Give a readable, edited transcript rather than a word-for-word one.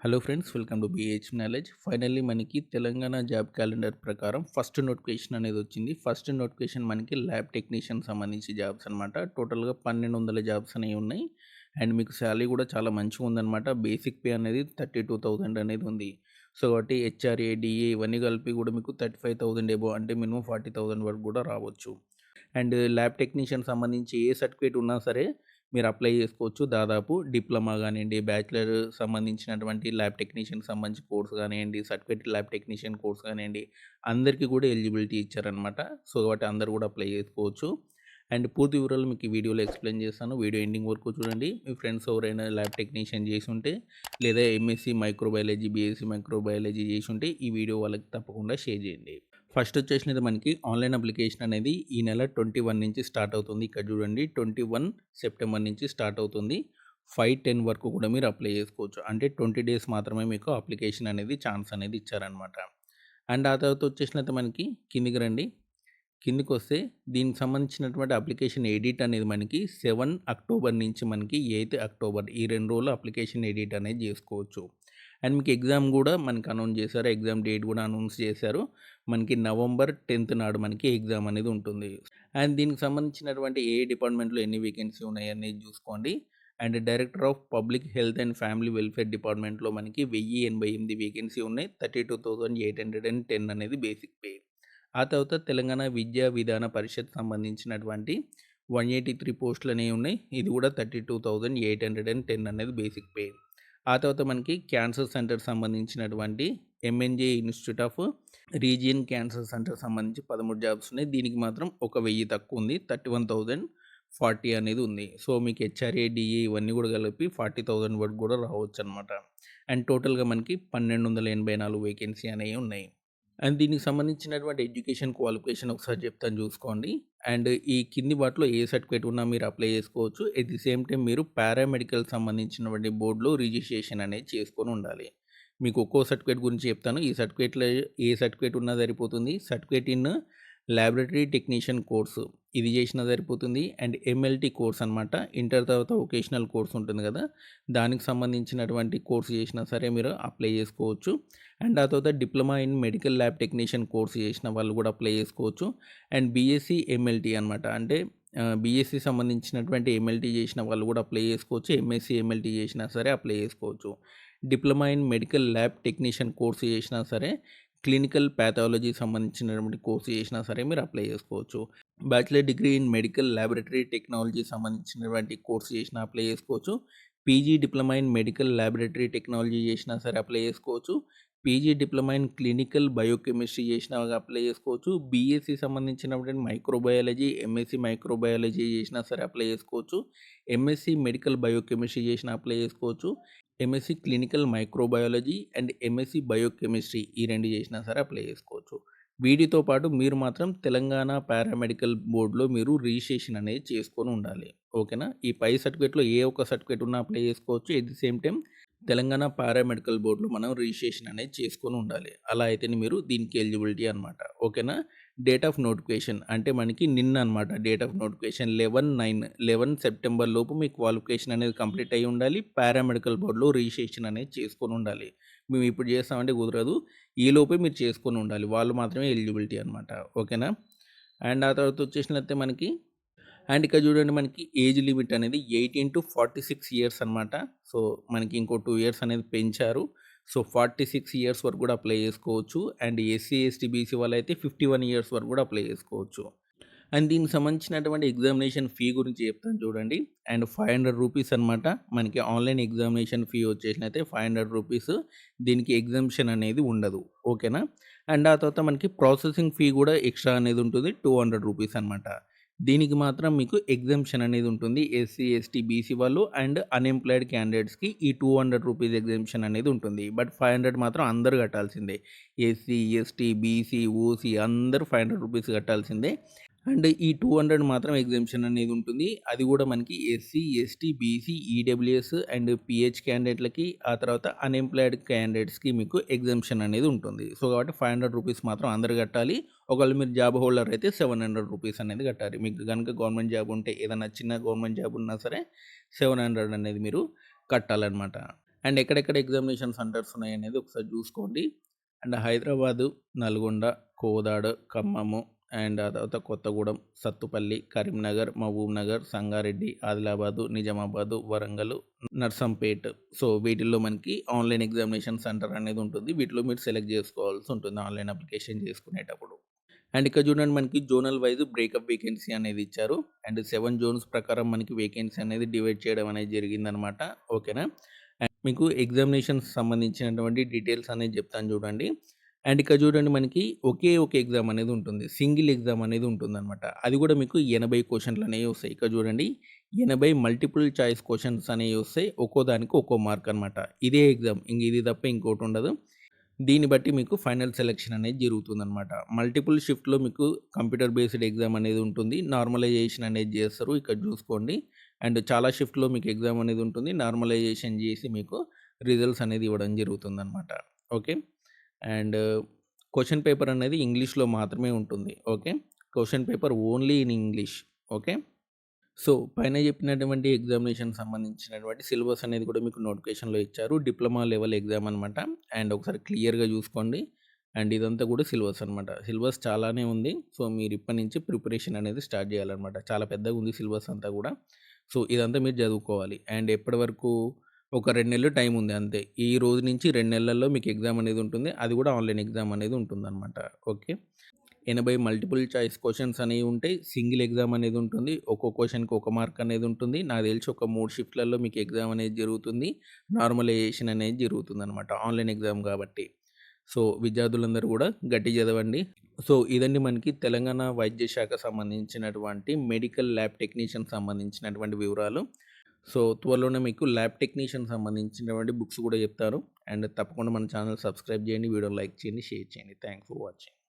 Hello friends, welcome to BH knowledge. Finally మనకి Telangana job calendar ప్రకారం first notification అనేది వచ్చింది. ఫస్ట్ నోటిఫికేషన్ మనకి ల్యాబ్ టెక్నీషియన్ సంబంధించి జాబ్స్ అనమాట. టోటల్గా 1200 జాబ్స్ అనేవి ఉన్నాయి. అండ్ మీకు శాలరీ కూడా చాలా మంచిగా ఉందన్నమాట. బేసిక్ పే అనేది 32,000 అనేది ఉంది. సో కాబట్టి హెచ్ఆర్ఏ, డిఏ ఇవన్నీ కలిపి కూడా మీకు 35,000 ఎబో అంటే మినిమం 40,000 వరకు కూడా రావచ్చు. అండ్ ల్యాబ్ టెక్నీషియన్ సంబంధించి ఏ సర్టిఫికేట్ ఉన్నా సరే మీరు అప్లై చేసుకోవచ్చు. దాదాపు డిప్లొమా కానివ్వండి, బ్యాచిలర్ సంబంధించినటువంటి ల్యాబ్ టెక్నీషియన్‌కి సంబంధించి కోర్స్ కానివ్వండి, సర్టిఫికేట్ ల్యాబ్ టెక్నీషియన్ కోర్స్ కానివ్వండి, అందరికీ కూడా ఎలిజిబిలిటీ ఇచ్చారనమాట. సో కాబట్టి అందరూ కూడా అప్లై చేసుకోవచ్చు. అండ్ పూర్తి వివరాలు మీకు ఈ వీడియోలో ఎక్స్‌ప్లెయిన్ చేస్తాను. వీడియో ఎండింగ్ వరకు చూడండి. మీ ఫ్రెండ్స్ ఎవరైనా ల్యాబ్ టెక్నీషియన్ చేసుంటే లేదా ఎంఎస్‌సి మైక్రోబయాలజీ, బీఎస్సీ మైక్రోబయాలజీ చేసుంటే ఈ వీడియో వాళ్ళకి తప్పకుండా షేర్ చేయండి. ఫస్ట్ వచ్చేసినది మనకి ఆన్లైన్ అప్లికేషన్ అనేది ఈ నెల 21 నుంచి స్టార్ట్ అవుతుంది. ఇక్కడ చూడండి 21 సెప్టెంబర్ నుంచి స్టార్ట్ అవుతుంది. 5/10 వరకు కూడా మీరు అప్లై చేసుకోవచ్చు. అంటే 20 డేస్ మాత్రమే మీకు అప్లికేషన్ అనేది ఛాన్స్ అనేది ఇచ్చారనమాట. అండ్ ఆ తర్వాత వచ్చేసినట్టు మనకి కిందికి రండి. కిందికొస్తే దీనికి సంబంధించినటువంటి అప్లికేషన్ ఎడిట్ అనేది మనకి 7 అక్టోబర్ నుంచి మనకి 8 అక్టోబర్ ఈ 2 రోజులు అప్లికేషన్ ఎడిట్ అనేది చేసుకోవచ్చు. అండ్ మీకు ఎగ్జామ్ కూడా మనకి అనౌన్స్ చేశారు. ఎగ్జామ్ డేట్ కూడా అనౌన్స్ చేశారు. మనకి నవంబర్ 10థ్ నాడు మనకి ఎగ్జామ్ అనేది ఉంటుంది. అండ్ దీనికి సంబంధించినటువంటి ఏ డిపార్ట్మెంట్‌లో ఎన్ని వేకెన్సీ ఉన్నాయనేది చూసుకోండి. And director of public health and family welfare డిపార్ట్మెంట్‌లో మనకి 1088 వేకెన్సీ ఉన్నాయి. 32,810 అనేది బేసిక్ పే. ఆ తర్వాత తెలంగాణ విద్యా విధాన పరిషత్ సంబంధించినటువంటి 183 పోస్టులు అనేవి ఉన్నాయి. ఇది కూడా 32,810 అనేది బేసిక్ పే. ఆ తర్వాత మనకి క్యాన్సర్ సెంటర్ సంబంధించినటువంటి MNJ institute of region cancer centre సంబంధించి 13 జాబ్స్ ఉన్నాయి. దీనికి మాత్రం ఒక 1000 తక్కువ ఉంది. 31,040 అనేది ఉంది. సో మీకు హెచ్ఆర్ఏ, డిఏ ఇవన్నీ కూడా కలిపి 40,000 వరకు కూడా రావచ్చు అనమాట. అండ్ టోటల్గా మనకి 1284 వేకెన్సీ అనేవి ఉన్నాయి. అండ్ దీనికి సంబంధించినటువంటి ఎడ్యుకేషన్ క్వాలిఫికేషన్ ఒకసారి చెప్తాను చూసుకోండి. అండ్ ఈ కింది వాటిలో ఏ సర్టిఫికేట్ ఉన్నా మీరు అప్లై చేసుకోవచ్చు. ఎట్ ది సేమ్ టైం మీరు పారామెడికల్ సంబంధించినటువంటి బోర్డులో రిజిస్ట్రేషన్ అనేది చేసుకొని ఉండాలి. మీకు ఒక్కో సర్టిఫికేట్ గురించి చెప్తాను. ఈ సర్టిఫికేట్‌లో ఏ సర్టిఫికేట్ ఉన్నా సరిపోతుంది. Certificate in laboratory technician course ఇది చేసినా సరిపోతుంది. అండ్ ఎంఎల్టీ కోర్స్ అనమాట. ఇంటర్ తర్వాత వొకేషనల్ కోర్స్ ఉంటుంది కదా! దానికి సంబంధించినటువంటి కోర్స్ చేసినా సరే మీరు అప్లై చేసుకోవచ్చు. అండ్ ఆ తర్వాత diploma in medical lab technician course చేసిన వాళ్ళు కూడా అప్లై చేసుకోవచ్చు. అండ్ బీఎస్సీ ఎంఎల్టీ అనమాట. అంటే బీఎస్సీ సంబంధించినటువంటి ఎంఎల్టీ చేసిన వాళ్ళు కూడా అప్లై చేసుకోవచ్చు. ఎంఎస్సీ ఎంఎల్టీ చేసినా సరే అప్లై చేసుకోవచ్చు. Diploma in medical lab technician course చేసినా సరే, క్లినికల్ పాథాలజీ సంబంధించినటువంటి కోర్స్ చేసినా సరే మీరు అప్లై చేసుకోవచ్చు. Bachelor degree in medical laboratory technology సంబంధించినటువంటి కోర్స్ చేసినా అప్లై చేసుకోవచ్చు. PG diploma in medical laboratory technology చేసినా సరే అప్లై చేసుకోవచ్చు. PG diploma in clinical biochemistry చేసినా అప్లై చేసుకోవచ్చు. బీఎస్సీ సంబంధించినటువంటి మైక్రోబయాలజీ, ఎంఎస్సీ మైక్రోబయాలజీ చేసినా సరే అప్లై చేసుకోవచ్చు. ఎంఎస్సీ మెడికల్ బయోకెమిస్ట్రీ చేసినా అప్లై చేసుకోవచ్చు. MSc clinical microbiology and MSc biochemistry ఈ 2 చేసినా సరే అప్లై చేసుకోవచ్చు. వీటితో పాటు మీరు మాత్రం తెలంగాణ పారామెడికల్ బోర్డ్‌లో మీరు రిజిస్ట్రేషన్ అనేది చేసుకొని ఉండాలి. ఓకేనా? ఈ పై సర్టిఫికేట్‌లో ఏ ఒక్క సర్టిఫికేట్ ఉన్నా అప్లై చేసుకోవచ్చు. At the same time Telangana paramedical బోర్డ్‌లో మనం రిజిస్ట్రేషన్ అనేది చేసుకొని ఉండాలి. అలా అయితేనే మీరు దీనికి ఎలిజిబిలిటీ అనమాట. ఓకేనా? డేట్ ఆఫ్ నోటిఫికేషన్ అంటే మనకి నిన్న అనమాట. డేట్ ఆఫ్ నోటిఫికేషన్ 11 సెప్టెంబర్ లోపు మీ క్వాలిఫికేషన్ అనేది కంప్లీట్ అయ్యి ఉండాలి. పారామెడికల్ బోర్డ్‌లో రిజిస్ట్రేషన్ అనేది చేసుకొని ఉండాలి. మేము ఇప్పుడు చేస్తామంటే కుదరదు. ఈలోపే మీరు చేసుకొని ఉండాలి. వాళ్ళు మాత్రమే ఎలిజిబిలిటీ అనమాట. ఓకేనా? అండ్ ఆ తర్వాత వచ్చేసినట్లయితే మనకి అండ్ ఇక్కడ చూడండి మనకి ఏజ్ లిమిట్ అనేది 18-46 ఇయర్స్ అనమాట. సో మనకి ఇంకో 2 ఇయర్స్ అనేది పెంచారు. సో 46 ఇయర్స్ వరకు కూడా అప్లై చేసుకోవచ్చు. అండ్ ఎస్సీ, ఎస్టీ, బీసీ వాళ్ళైతే 51 ఇయర్స్ వరకు కూడా అప్లై చేసుకోవచ్చు. అండ్ దీనికి సంబంధించినటువంటి ఎగ్జామినేషన్ ఫీ గురించి చెప్తాను చూడండి. అండ్ ₹500 అనమాట. మనకి ఆన్‌లైన్ ఎగ్జామినేషన్ ఫీ వచ్చేసినైతే ₹500. దీనికి ఎగ్జామ్షన్ అనేది ఉండదు. ఓకేనా? అండ్ ఆ తర్వాత మనకి ప్రాసెసింగ్ ఫీ కూడా ఎక్స్ట్రా అనేది ఉంటుంది. ₹200 అనమాట. దీనికి మాత్రం మీకు ఎగ్జామ్షన్ అనేది ఉంటుంది. ఎస్సీ, ఎస్టీ, బీసీ వాళ్ళు అండ్ అన్‌ఎంప్లాయిడ్ క్యాండిడేట్స్‌కి ఈ ₹200 ఎగ్జామ్షన్ అనేది ఉంటుంది. బట్ 500 మాత్రం అందరూ కట్టాల్సిందే. ఎస్సీ, ఎస్టీ, బీసీ, ఓసీ అందరూ ₹500 కట్టాల్సిందే. అండ్ ఈ 200 మాత్రం ఎగ్జామ్షన్ అనేది ఉంటుంది. అది కూడా మనకి SC, ST, BC, EWS and PH క్యాండిడేట్‌లకి, ఆ తర్వాత అన్‌ఎంప్లాయిడ్ క్యాండిడేట్స్‌కి మీకు ఎగ్జామ్షన్ అనేది ఉంటుంది. సో కాబట్టి ₹500 మాత్రం అందరూ కట్టాలి. ఒకవేళ మీరు జాబ్ హోల్డర్ అయితే ₹700 అనేది కట్టాలి. మీకు గనుక గవర్నమెంట్ జాబ్ ఉంటే ఏదైనా చిన్న గవర్నమెంట్ జాబ్ ఉన్నా సరే 700 అనేది మీరు కట్టాలన్నమాట. అండ్ ఎక్కడెక్కడ ఎగ్జామినేషన్ సెంటర్స్ ఉన్నాయనేది ఒకసారి చూసుకోండి. అండ్ హైదరాబాదు, నల్గొండ, కోదాడ, ఖమ్మము అండ్ ఆ తర్వాత కొత్తగూడెం, సత్తుపల్లి, కరీంనగర్, మహబూబ్‌నగర్, సంగారెడ్డి, ఆదిలాబాదు, నిజామాబాదు, వరంగల్, నర్సంపేట్. సో, వీటిల్లో మనకి ఆన్‌లైన్ ఎగ్జామినేషన్ సెంటర్ అనేది ఉంటుంది. వీటిలో మీరు సెలెక్ట్ చేసుకోవాల్సి ఉంటుంది ఆన్‌లైన్ అప్లికేషన్ చేసుకునేటప్పుడు. అండ్ ఇక్కడ చూడండి మనకి జోనల్ వైస్ బ్రేకప్ వేకెన్సీ అనేది ఇచ్చారు. అండ్ 7 జోన్స్ ప్రకారం మనకి వేకెన్సీ అనేది డివైడ్ చేయడం అనేది జరిగిందనమాట. ఓకేనా? అండ్ మీకు ఎగ్జామినేషన్స్ సంబంధించినటువంటి డీటెయిల్స్ అనేది చెప్తాను చూడండి. అండ్ ఇక్కడ చూడండి మనకి ఒకే ఒక ఎగ్జామ్ అనేది ఉంటుంది. సింగిల్ ఎగ్జామ్ అనేది ఉంటుందనమాట. అది కూడా మీకు 80 క్వెషన్‌లు అనేవి వస్తాయి. ఇక్కడ చూడండి 80 మల్టిపుల్ చాయిస్ క్వెషన్స్ అనేవి వస్తాయి. ఒక్కో దానికి ఒక్కో మార్క్ అనమాట. ఇదే ఎగ్జామ్. ఇంక ఇది తప్ప ఇంకోటి ఉండదు. దీన్ని బట్టి మీకు ఫైనల్ సెలక్షన్ అనేది జరుగుతుందనమాట. మల్టిపుల్ షిఫ్ట్‌లో మీకు కంప్యూటర్ బేస్డ్ ఎగ్జామ్ అనేది ఉంటుంది. నార్మలైజేషన్ అనేది చేస్తారు. ఇక్కడ చూసుకోండి. అండ్ చాలా షిఫ్ట్‌లో మీకు ఎగ్జామ్ అనేది ఉంటుంది. నార్మలైజేషన్ చేసి మీకు రిజల్ట్స్ అనేది ఇవ్వడం జరుగుతుందనమాట. ఓకే. అండ్ క్వెషన్ పేపర్ అనేది ఇంగ్లీష్‌లో మాత్రమే ఉంటుంది. Okay. Question paper only in English. Okay. So, పైన చెప్పినటువంటి ఎగ్జామినేషన్‌కి సంబంధించినటువంటి సిలబస్ అనేది కూడా మీకు నోటిఫికేషన్‌లో ఇచ్చారు. డిప్లొమా లెవెల్ ఎగ్జామ్ అనమాట. అండ్ ఒకసారి క్లియర్‌గా చూసుకోండి. అండ్ ఇదంతా కూడా సిలబస్ అనమాట. సిలబస్ చాలానే ఉంది. సో, మీరు ఇప్పటి నుంచి ప్రిపరేషన్ అనేది స్టార్ట్ చేయాలనమాట. చాలా పెద్దగా ఉంది సిలబస్ అంతా కూడా. సో, ఇదంతా మీరు చదువుకోవాలి. అండ్ ఎప్పటి వరకు ఒక 2 నెలలు టైం ఉంది అంతే. ఈ రోజు నుంచి 2 నెలల్లో మీకు ఎగ్జామ్ అనేది ఉంటుంది. అది కూడా ఆన్‌లైన్ ఎగ్జామ్ అనేది ఉంటుందనమాట. ఓకే. 80 మల్టిపుల్ చాయిస్ క్వెషన్స్ అనేవి ఉంటాయి. సింగిల్ ఎగ్జామ్ అనేది ఉంటుంది. ఒక్కో క్వెషన్‌కి ఒక మార్క్ అనేది ఉంటుంది. నాకు తెలిసి ఒక 3 షిఫ్ట్‌లలో మీకు ఎగ్జామ్ అనేది జరుగుతుంది. నార్మలైజేషన్ అనేది జరుగుతుందనమాట. ఆన్‌లైన్ ఎగ్జామ్ కాబట్టి. సో, విద్యార్థులందరూ కూడా గట్టిగా చదవండి. సో, ఇదండి మనకి తెలంగాణ వైద్య శాఖ సంబంధించినటువంటి మెడికల్ ల్యాబ్ టెక్నీషియన్ సంబంధించినటువంటి వివరాలు. సో, త్వరలోనే మీకు ల్యాబ్ టెక్నీషియన్ సంబంధించినటువంటి బుక్స్ కూడా చెప్తాను. అండ్ తప్పకుండా మన ఛానల్ సబ్స్క్రైబ్ చేయండి. వీడియోని లైక్ చేయండి, షేర్ చేయండి. Thanks for watching.